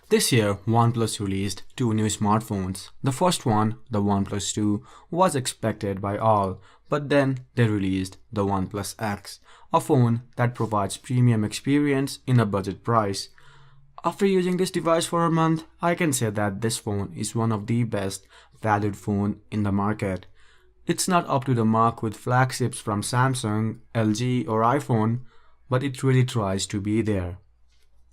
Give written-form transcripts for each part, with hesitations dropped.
This year, OnePlus released two new smartphones. The first one, the OnePlus 2, was expected by all, but then they released the OnePlus X, a phone that provides premium experience in a budget price. After using this device for a month, I can say that this phone is one of the best valued phone in the market. It's not up to the mark with flagships from Samsung, LG or iPhone, but it really tries to be there.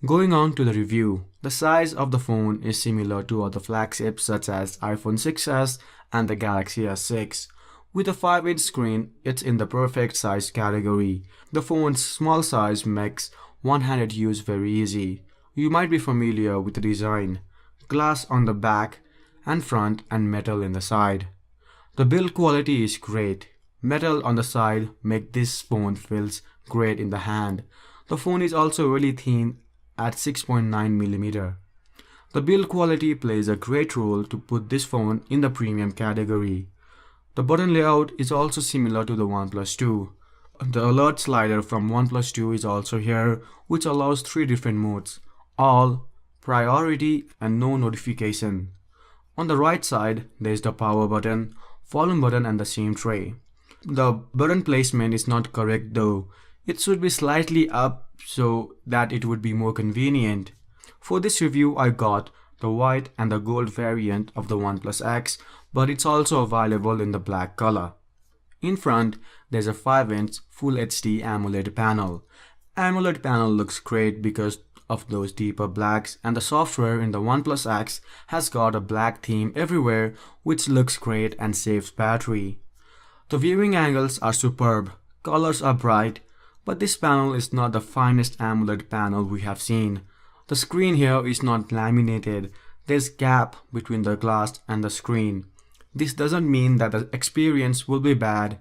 Going on to the review, the size of the phone is similar to other flagships such as iPhone 6s and the Galaxy S6. With a 5-inch screen, it's in the perfect size category. The phone's small size makes one-handed use very easy. You might be familiar with the design, glass on the back and front and metal in the side. The build quality is great. Metal on the side make this phone feels great in the hand. The phone is also really thin at 6.9mm. The build quality plays a great role to put this phone in the premium category. The button layout is also similar to the OnePlus 2. The alert slider from OnePlus 2 is also here, which allows 3 different modes: all, priority and no notification. On the right side, there is the power button, volume button and the SIM tray. The button placement is not correct though. It should be slightly up so that it would be more convenient. For this review I got the white and the gold variant of the OnePlus X, but it's also available in the black color. In front, there's a 5-inch Full HD AMOLED panel. AMOLED panel looks great because of those deeper blacks, and the software in the OnePlus X has got a black theme everywhere, which looks great and saves battery. The viewing angles are superb, colors are bright, but this panel is not the finest AMOLED panel we have seen. The screen here is not laminated. There's gap between the glass and the screen. This doesn't mean that the experience will be bad.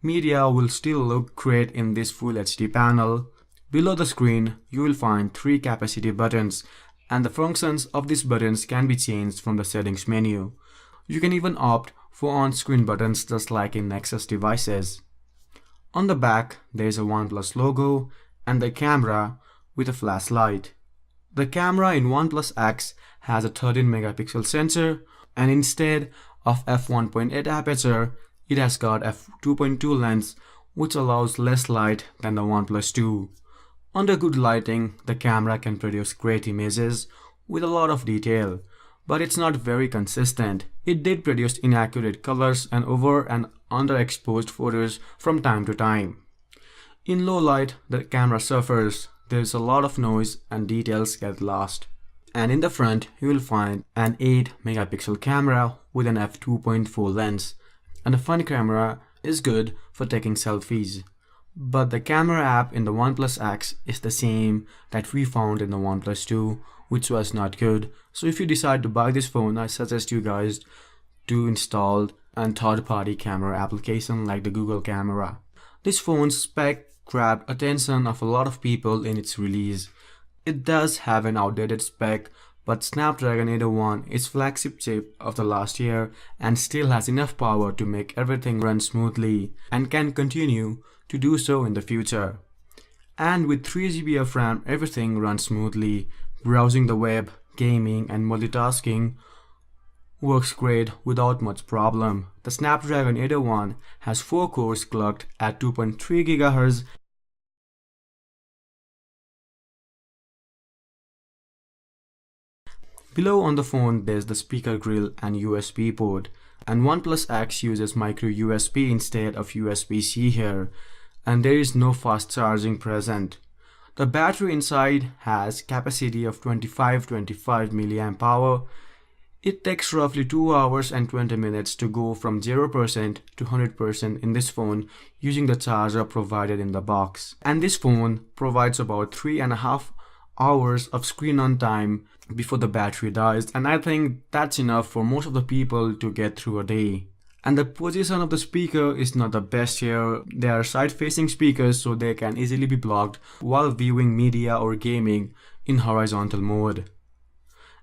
Media will still look great in this Full HD panel. Below the screen, you will find 3 capacitive buttons, and the functions of these buttons can be changed from the settings menu. You can even opt for on-screen buttons just like in Nexus devices. On the back, there is a OnePlus logo and the camera with a flashlight. The camera in OnePlus X has a 13-megapixel sensor, and instead of f1.8 aperture, it has got f2.2 lens, which allows less light than the OnePlus 2. Under good lighting, the camera can produce great images with a lot of detail, but it's not very consistent. It did produce inaccurate colors and over and underexposed photos from time to time. In low light, the camera suffers. There is a lot of noise and details get lost. And in the front, you will find an 8-megapixel camera with an f2.4 lens, and the front camera is good for taking selfies. But the camera app in the OnePlus X is the same that we found in the OnePlus 2, which was not good. So if you decide to buy this phone, I suggest you guys to install a third-party camera application like the Google Camera. This phone's spec grabbed attention of a lot of people in its release. It does have an outdated spec, but Snapdragon 801 is flagship chip of the last year and still has enough power to make everything run smoothly and can continue to do so in the future. And with 3GB of RAM, everything runs smoothly. Browsing the web, gaming and multitasking works great without much problem. The Snapdragon 801 has 4 cores clocked at 2.3 GHz. Below on the phone, there's the speaker grill and USB port, and OnePlus X uses micro USB instead of USB-C here, and there is no fast charging present. The battery inside has capacity of 25 mAh. It takes roughly 2 hours and 20 minutes to go from 0% to 100% in this phone using the charger provided in the box. And this phone provides about 3.5 hours of screen on time before the battery dies, and I think that's enough for most of the people to get through a day. And the position of the speaker is not the best here. They are side-facing speakers, so they can easily be blocked while viewing media or gaming in horizontal mode.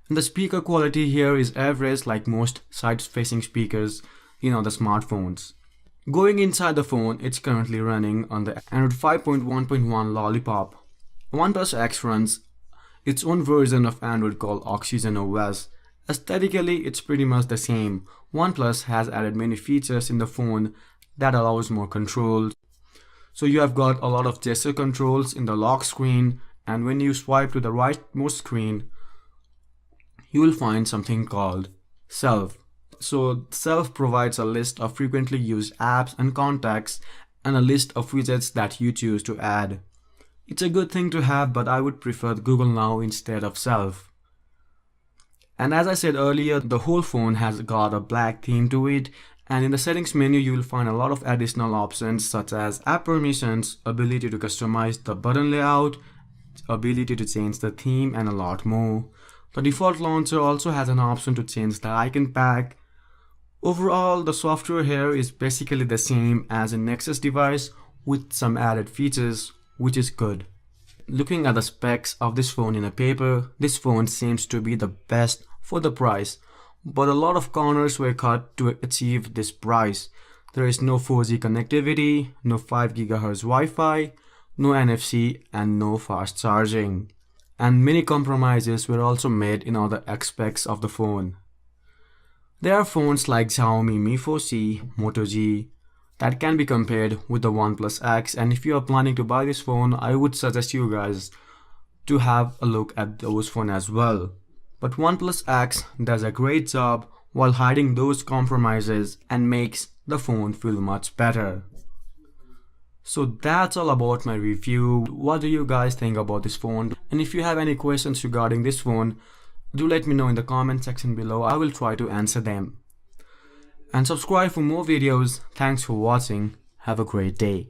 And the speaker quality here is average like most side-facing speakers the smartphones. Going inside the phone, it's currently running on the Android 5.1.1 Lollipop. OnePlus X runs its own version of Android called Oxygen OS. Aesthetically, it's pretty much the same. OnePlus has added many features in the phone that allows more control. So you have got a lot of gesture controls in the lock screen, and when you swipe to the rightmost screen, you will find something called Self. So Self provides a list of frequently used apps and contacts and a list of widgets that you choose to add. It's a good thing to have, but I would prefer Google Now instead of Self. And as I said earlier, the whole phone has got a black theme to it, and in the settings menu you will find a lot of additional options such as app permissions, ability to customize the button layout, ability to change the theme, and a lot more. The default launcher also has an option to change the icon pack. Overall, the software here is basically the same as a Nexus device with some added features, which is good. Looking at the specs of this phone in a paper, this phone seems to be the best for the price, but a lot of corners were cut to achieve this price. There is no 4G connectivity, no 5 GHz Wi-Fi, no NFC, and no fast charging. And many compromises were also made in other aspects of the phone. There are phones like Xiaomi Mi 4C, Moto G that can be compared with the OnePlus X, and if you are planning to buy this phone, I would suggest you guys to have a look at those phones as well. But OnePlus X does a great job while hiding those compromises and makes the phone feel much better. So that's all about my review. What do you guys think about this phone? And if you have any questions regarding this phone, do let me know in the comment section below. I will try to answer them. And subscribe for more videos. Thanks for watching. Have a great day.